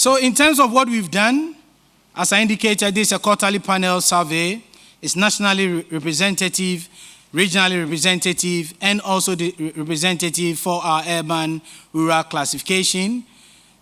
So in terms of what we've done, as I indicated, this is a quarterly panel survey. It's nationally representative, regionally representative, and also the representative for our urban rural classification.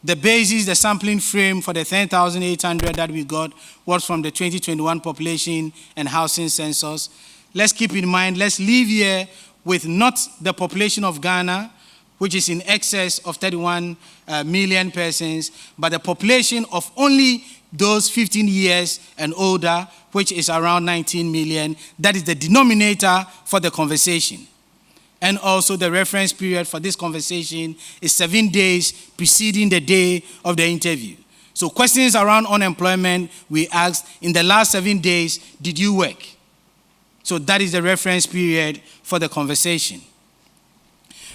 The basis, the sampling frame for the 10,800 that we got was from the 2021 population and housing census. Let's keep in mind, let's leave here with not the population of Ghana, which is in excess of 31 million persons, but the population of only those 15 years and older, which is around 19 million. That is the denominator for the conversation. And also the reference period for this conversation is 7 days preceding the day of the interview. So questions around unemployment, we asked, in the last 7 days, did you work? So that is the reference period for the conversation.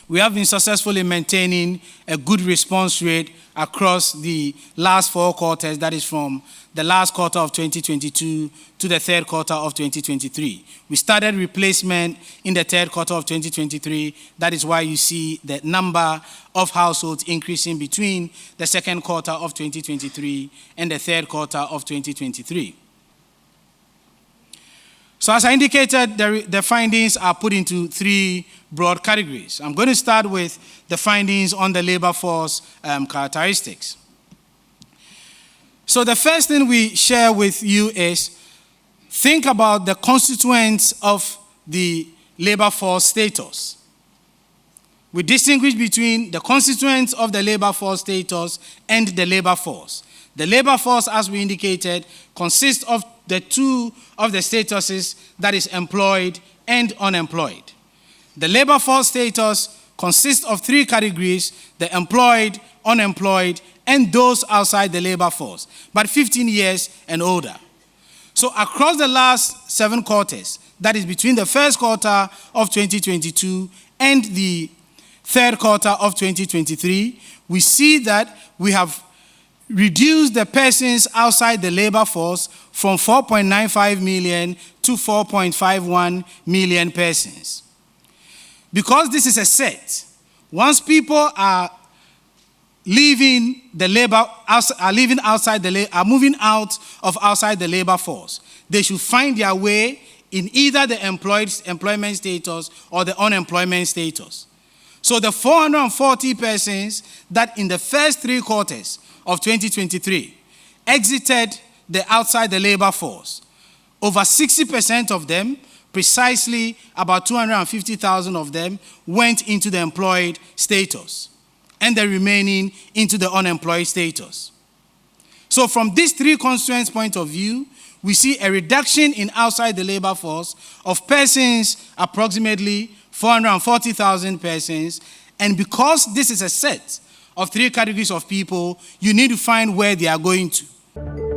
We have been successful in maintaining a good response rate across the last 4 quarters, that is from the last quarter of 2022 to the third quarter of 2023. We started replacement in the third quarter of 2023. That is why you see the number of households increasing between the second quarter of 2023 and the third quarter of 2023. So as I indicated, the findings are put into 3 broad categories. I'm going to start with the findings on the labor force characteristics. So the first thing we share with you is, think about the constituents of the labor force status. We distinguish between the constituents of the labor force status and the labor force. The labor force, as we indicated, consists of the 2 of the statuses, that is employed and unemployed. The labor force status consists of 3 categories: the employed, unemployed, and those outside the labor force, but 15 years and older. So across the last 7 quarters, that is between the first quarter of 2022 and the third quarter of 2023, we see that we have reduced the persons outside the labor force from 4.95 million to 4.51 million persons. Because this is a set, once people are leaving the labor, are moving out of outside the labor force, they should find their way in either the employment status or the unemployment status. So the 440 persons that in the first 3 quarters of 2023 exited the outside the labor force, over 60% of them, precisely about 250,000 of them, went into the employed status, and the remaining into the unemployed status. So from these 3 constituents point of view, we see a reduction in outside the labor force of persons, approximately 440,000 persons, and because this is a set of 3 categories of people, you need to find where they are going to.